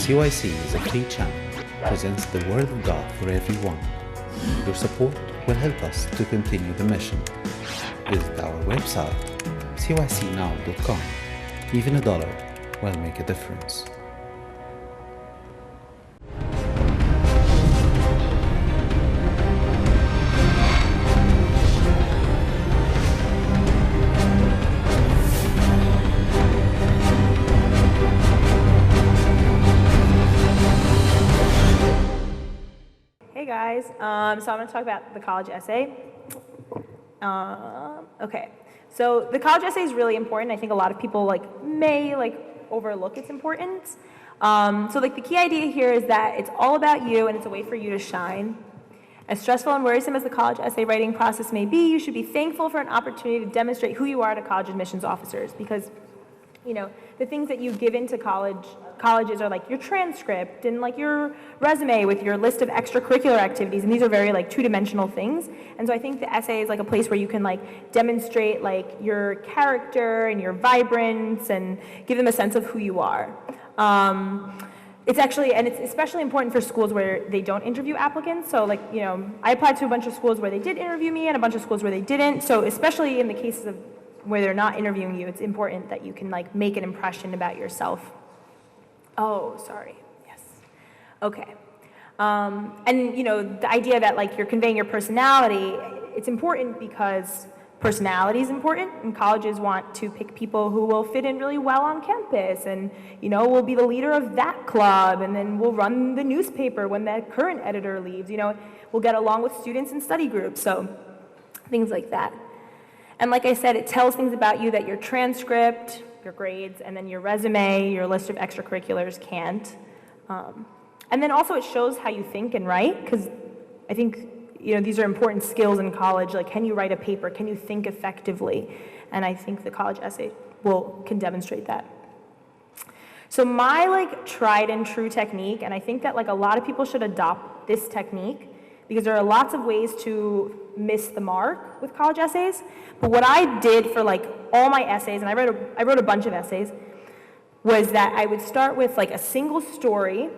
CYC is a free channel that presents the Word of God for everyone. Your support will help us to continue the mission. Visit our website, cycnow.com. Even $1 will make a difference. Hey guys, so I'm going to talk about the college essay. Okay, so the college essay is really important. I think a lot of people may overlook its importance. So the key idea here is that it's all about you and it's a way for you to shine. As stressful and worrisome as the college essay writing process may be, you should be thankful for an opportunity to demonstrate who you are to college admissions officers, because the things that you give into colleges are your transcript and your resume with your list of extracurricular activities, and these are very two-dimensional things. And so I think the essay is a place where you can demonstrate your character and your vibrance and give them a sense of who you are. It's especially important for schools where they don't interview applicants. So I applied to a bunch of schools where they did interview me and a bunch of schools where they didn't. So especially in the cases of where they're not interviewing you, it's important that you can make an impression about yourself. Oh, sorry. Yes. Okay. And the idea that you're conveying your personality, it's important because personality is important, and colleges want to pick people who will fit in really well on campus, and will be the leader of that club, and then will run the newspaper when the current editor leaves. Will get along with students in study groups, so things like that. And like I said, it tells things about you that your transcript, your grades, and then your resume, your list of extracurriculars can't. And then also it shows how you think and write, because I think these are important skills in college. Can you write a paper? Can you think effectively? And I think the college essay can demonstrate that. So my tried and true technique, and I think that a lot of people should adopt this technique, because there are lots of ways to miss the mark with college essays. But what I did for all my essays, and I wrote a bunch of essays, was that I would start with a single story,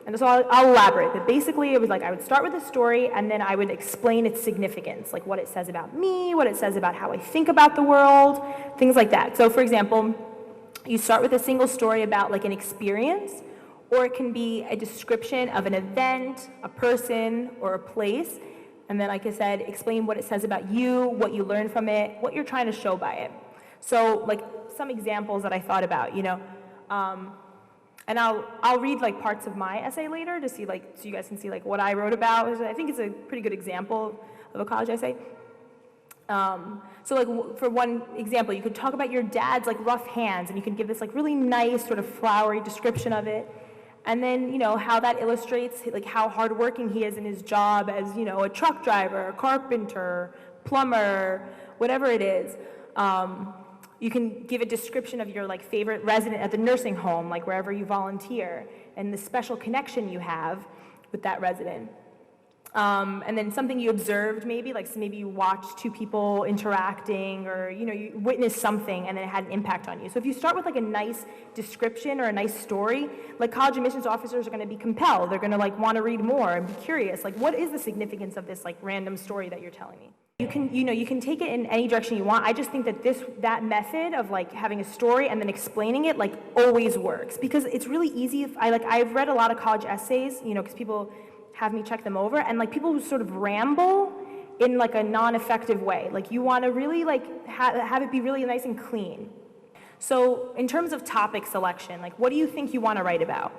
and so I'll elaborate. But basically, it was I would start with a story, and then I would explain its significance, what it says about me, what it says about how I think about the world, things like that. So for example, you start with a single story about an experience, or it can be a description of an event, a person, or a place. And then, like I said, explain what it says about you, what you learned from it, what you're trying to show by it. So, some examples that I thought about, and I'll read parts of my essay later to see so you guys can see what I wrote about. I think it's a pretty good example of a college essay. So for one example, you could talk about your dad's rough hands, and you can give this really nice sort of flowery description of it. And then, how that illustrates how hardworking he is in his job as, a truck driver, a carpenter, plumber, whatever it is. You can give a description of your favorite resident at the nursing home, wherever you volunteer, and the special connection you have with that resident. And then something you observed maybe, so maybe you watched two people interacting, or you witnessed something and then it had an impact on you. So if you start with a nice description or a nice story, college admissions officers are going to be compelled. They're going to want to read more and be curious. What is the significance of this random story that you're telling me? You can you can take it in any direction you want. I just think that that method of having a story and then explaining it always works, because it's really easy. I've read a lot of college essays, because people have me check them over, and people who sort of ramble in a non-effective way. You want to really have it be really nice and clean. So in terms of topic selection, what do you think you want to write about?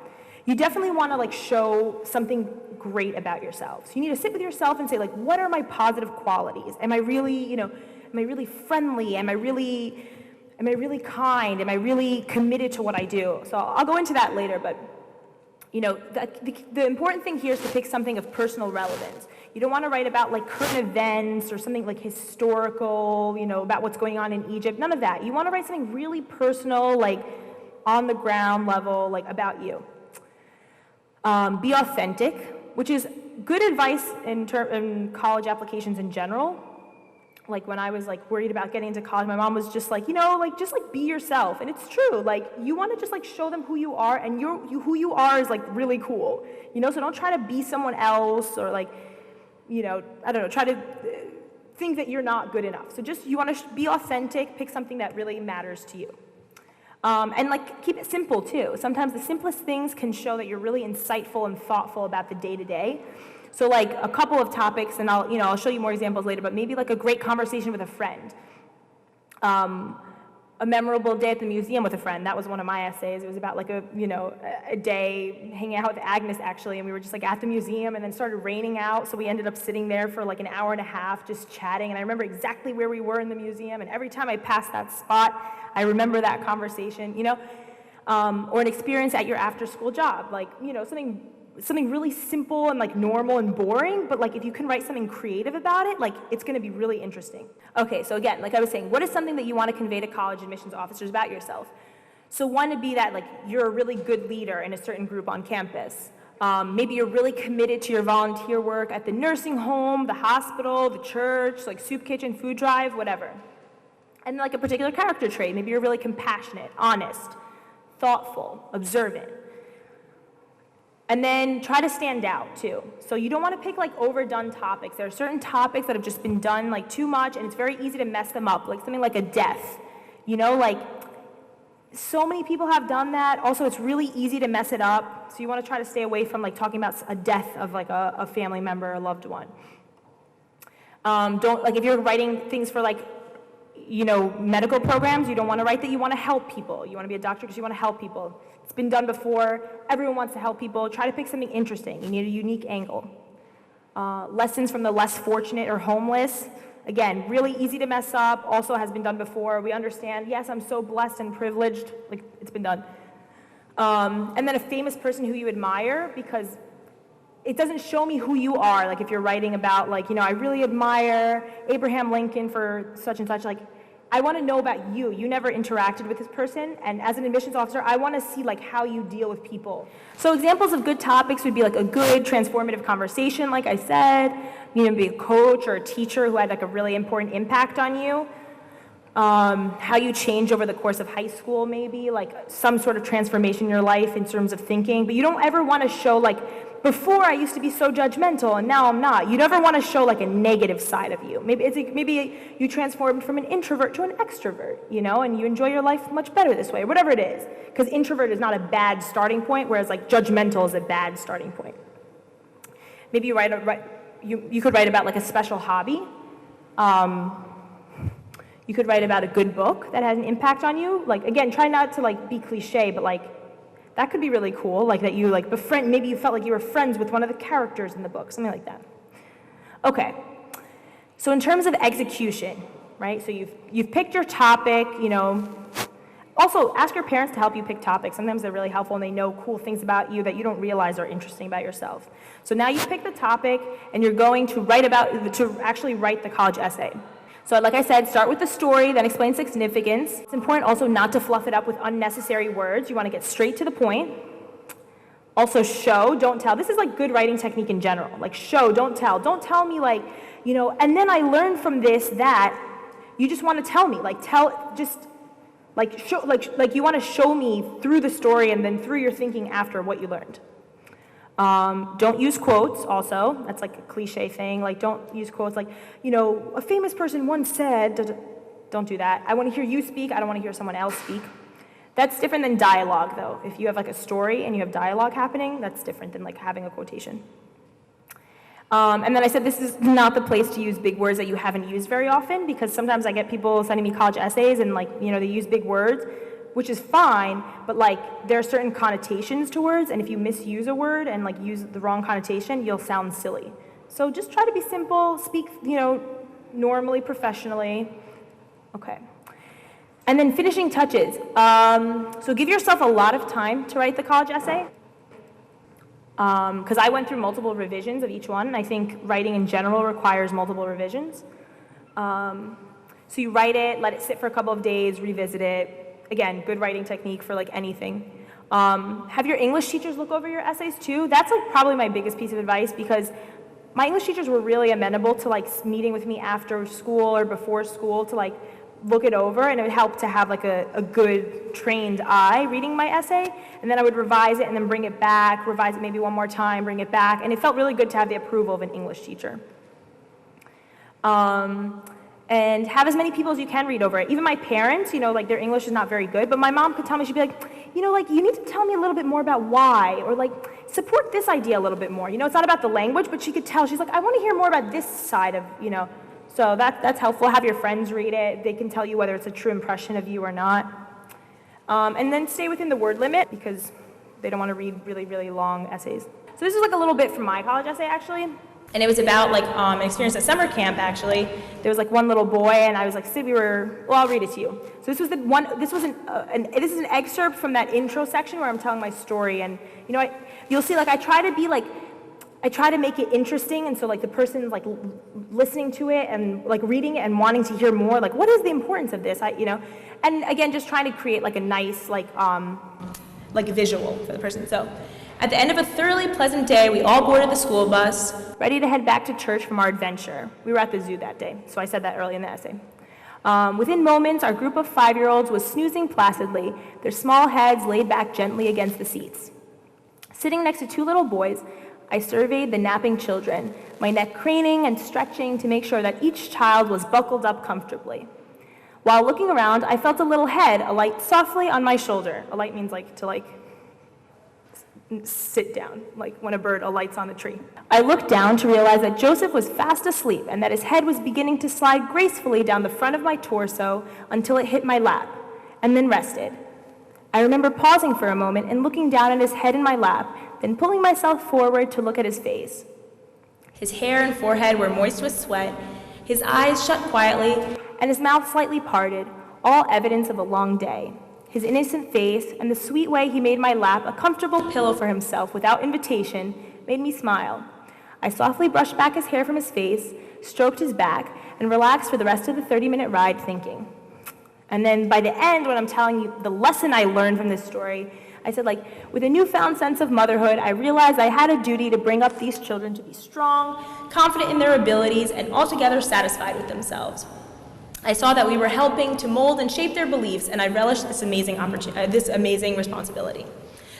You definitely want to show something great about yourself. So you need to sit with yourself and say what are my positive qualities? Am I really, am I really friendly? Am I really kind? Am I really committed to what I do? So I'll go into that later, but the important thing here is to pick something of personal relevance. You don't want to write about current events or something historical, about what's going on in Egypt. None of that. You want to write something really personal, on the ground level, about you. Be authentic, which is good advice in college applications in general. like when I was like worried about getting into college, my mom was just like, just like be yourself. And it's true. Like you want to just like show them who you are, and who you are is like really cool. So don't try to be someone else or like, I don't know, try to think that you're not good enough. So just, you want to be authentic, pick something that really matters to you. And like keep it simple too. Sometimes the simplest things can show that you're really insightful and thoughtful about the day-to-day. So like a couple of topics, and I'll show you more examples later, but maybe like a great conversation with a friend. A memorable day at the museum with a friend. That was one of my essays. It was about like a day hanging out with Agnes actually, and we were just like at the museum, and then started raining out, so we ended up sitting there for like an hour and a half just chatting, and I remember exactly where we were in the museum, and every time I passed that spot, I remember that conversation, or an experience at your after-school job, like, something really simple and like normal and boring, but like if you can write something creative about it, like it's going to be really interesting. Okay, so again, like I was saying, what is something that you want to convey to college admissions officers about yourself? So one would be that like you're a really good leader in a certain group on campus. Maybe you're really committed to your volunteer work at the nursing home, the hospital, the church, like soup kitchen, food drive, whatever. And like a particular character trait, maybe you're really compassionate, honest, thoughtful, observant. And then try to stand out too. So you don't want to pick like overdone topics. There are certain topics that have just been done like too much, and it's very easy to mess them up, like something like a death. Like so many people have done that. Also, it's really easy to mess it up. So you want to try to stay away from like talking about a death of like a family member or loved one. Don't, like if you're writing things for like, medical programs, you don't want to write that you want to help people. You want to be a doctor because you want to help people. It's been done before. Everyone wants to help people. Try to pick something interesting. You need a unique angle. Lessons from the less fortunate or homeless. Again, really easy to mess up. Also has been done before. We understand, yes, I'm so blessed and privileged. Like, it's been done. And then a famous person who you admire, because it doesn't show me who you are. Like if you're writing about like, I really admire Abraham Lincoln for such and such, like I want to know about you. You never interacted with this person, and as an admissions officer, I want to see like how you deal with people. So examples of good topics would be like a good transformative conversation, like I said, be a coach or a teacher who had like a really important impact on you. How you change over the course of high school, maybe like some sort of transformation in your life in terms of thinking, but you don't ever want to show like, before I used to be so judgmental and now I'm not. You never want to show like a negative side of you. Maybe you transformed from an introvert to an extrovert, and you enjoy your life much better this way, whatever it is. Because introvert is not a bad starting point, whereas like judgmental is a bad starting point. Maybe you could write about like a special hobby. You could write about a good book that had an impact on you. Like again, try not to like be cliche, but like that could be really cool, like that you like befriend, maybe you felt like you were friends with one of the characters in the book, something like that. Okay, so in terms of execution, right, so you've picked your topic, also ask your parents to help you pick topics. Sometimes they're really helpful and they know cool things about you that you don't realize are interesting about yourself. So now you've picked the topic and you're going to actually write the college essay. So like I said, start with the story, then explain significance. It's important also not to fluff it up with unnecessary words. You want to get straight to the point. Also show, don't tell. This is like good writing technique in general. Like show, don't tell. Don't tell me like, and then I learned from this that. You just want to tell me, like show, like you want to show me through the story and then through your thinking after what you learned. Don't use quotes also. That's like a cliche thing. Like don't use quotes like, a famous person once said, don't do that. I want to hear you speak. I don't want to hear someone else speak. That's different than dialogue though. If you have like a story and you have dialogue happening, that's different than like having a quotation. And then I said this is not the place to use big words that you haven't used very often, because sometimes I get people sending me college essays and like, they use big words, which is fine, but like there are certain connotations to words, and if you misuse a word and like use the wrong connotation, you'll sound silly. So just try to be simple, speak, normally, professionally. Okay. And then finishing touches. So give yourself a lot of time to write the college essay. Because I went through multiple revisions of each one, and I think writing in general requires multiple revisions. So you write it, let it sit for a couple of days, revisit it. Again, good writing technique for like anything. Have your English teachers look over your essays too. That's like probably my biggest piece of advice, because my English teachers were really amenable to like meeting with me after school or before school to like look it over, and it would help to have like a good trained eye reading my essay, and then I would revise it and then bring it back, revise it maybe one more time, bring it back, and it felt really good to have the approval of an English teacher. And have as many people as you can read over it. Even my parents, like their English is not very good, but my mom could tell me, she'd be like, like you need to tell me a little bit more about why, or like support this idea a little bit more. It's not about the language, but she could tell, she's like, I want to hear more about this side of, so that's helpful. Have your friends read it. They can tell you whether it's a true impression of you or not. And then stay within the word limit because they don't want to read really, really long essays. So this is like a little bit from my college essay actually. And it was about like an experience at summer camp actually. There was like one little boy and I was like, Sid, I'll read it to you. So this is an excerpt from that intro section where I'm telling my story, and you'll see like I try to make it interesting, and so like the person's like listening to it and like reading it and wanting to hear more, like what is the importance of this, and again just trying to create like a nice like visual for the person. So at the end of a thoroughly pleasant day, we all boarded the school bus, ready to head back to church from our adventure. We were at the zoo that day, so I said that early in the essay. Within moments, our group of 5-year-olds was snoozing placidly, their small heads laid back gently against the seats. Sitting next to 2 little boys, I surveyed the napping children, my neck craning and stretching to make sure that each child was buckled up comfortably. While looking around, I felt a little head alight softly on my shoulder. Alight means like to sit down, like when a bird alights on the tree. I looked down to realize that Joseph was fast asleep and that his head was beginning to slide gracefully down the front of my torso until it hit my lap, and then rested. I remember pausing for a moment and looking down at his head in my lap, then pulling myself forward to look at his face. His hair and forehead were moist with sweat, his eyes shut quietly, and his mouth slightly parted, all evidence of a long day. His innocent face and the sweet way he made my lap a comfortable pillow for himself without invitation made me smile. I softly brushed back his hair from his face, stroked his back, and relaxed for the rest of the 30-minute ride thinking. And then by the end, when I'm telling you the lesson I learned from this story, I said, with a newfound sense of motherhood, I realized I had a duty to bring up these children to be strong, confident in their abilities, and altogether satisfied with themselves. I saw that we were helping to mold and shape their beliefs, and I relished this amazing responsibility.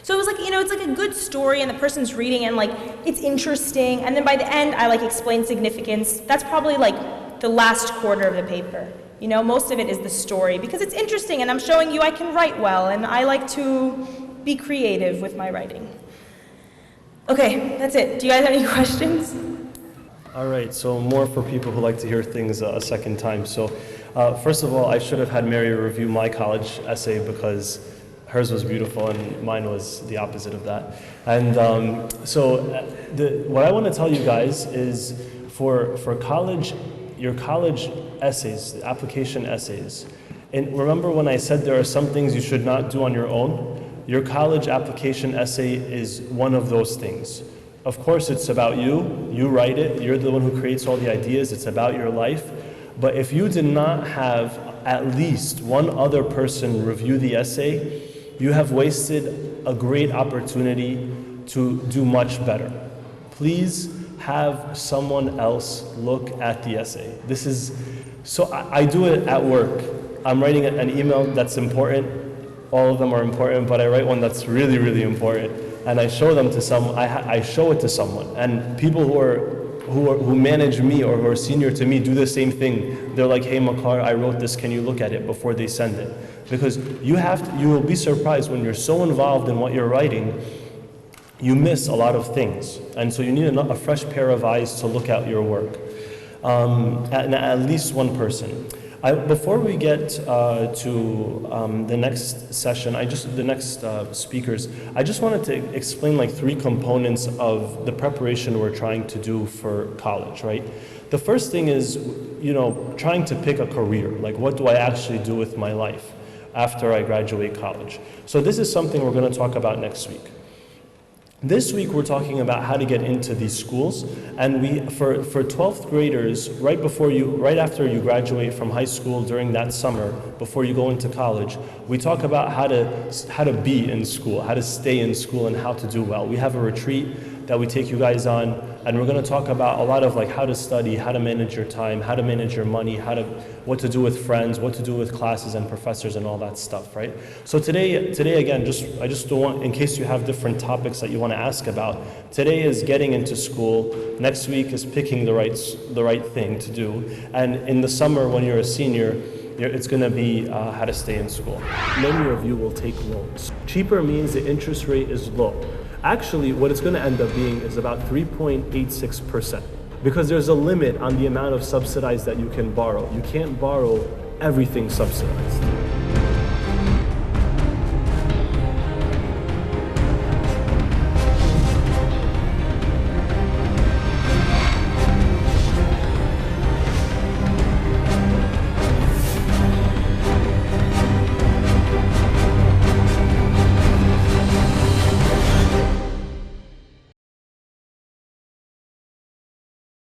So it was it's like a good story, and the person's reading, and it's interesting. And then by the end, I explain significance. That's probably the last quarter of the paper. Most of it is the story because it's interesting, and I'm showing you I can write well, and I like to be creative with my writing. Okay, that's it. Do you guys have any questions? All right, so more for people who like to hear things a second time. So first of all, I should have had Mary review my college essay because hers was beautiful and mine was the opposite of that. And what I want to tell you guys is for college, your college essays, the application essays, and remember when I said there are some things you should not do on your own? Your college application essay is one of those things. Of course, it's about you. You write it. You're the one who creates all the ideas. It's about your life. But if you did not have at least one other person review the essay, you have wasted a great opportunity to do much better. Please have someone else look at the essay. I do it at work. I'm writing an email that's important. All of them are important, but I write one that's really, really important. And I show them to someone. I show it to someone, and people who manage me or who are senior to me do the same thing. They're like, "Hey, Makar, I wrote this. Can you look at it before they send it?" Because you will be surprised when you're so involved in what you're writing, you miss a lot of things, and so you need a fresh pair of eyes to look at your work. At least one person. Before we get to the next session, the next speakers, I just wanted to explain 3 components of the preparation we're trying to do for college, right? The first thing is, trying to pick a career. What do I actually do with my life after I graduate college? So this is something we're going to talk about next week. This week we're talking about how to get into these schools, and for 12th graders, right after you graduate from high school during that summer, before you go into college, we talk about how to be in school, how to stay in school, and how to do well. We have a retreat that we take you guys on, and we're going to talk about a lot of like how to study, how to manage your time, how to manage your money, what to do with friends, what to do with classes and professors and all that stuff, right? So today again, I just don't want, in case you have different topics that you want to ask about, today is getting into school, next week is picking the right thing to do, and in the summer when you're a senior, it's going to be how to stay in school. Many of you will take loans. Cheaper means the interest rate is low. Actually, what it's going to end up being is about 3.86%, because there's a limit on the amount of subsidized that you can borrow. You can't borrow everything subsidized.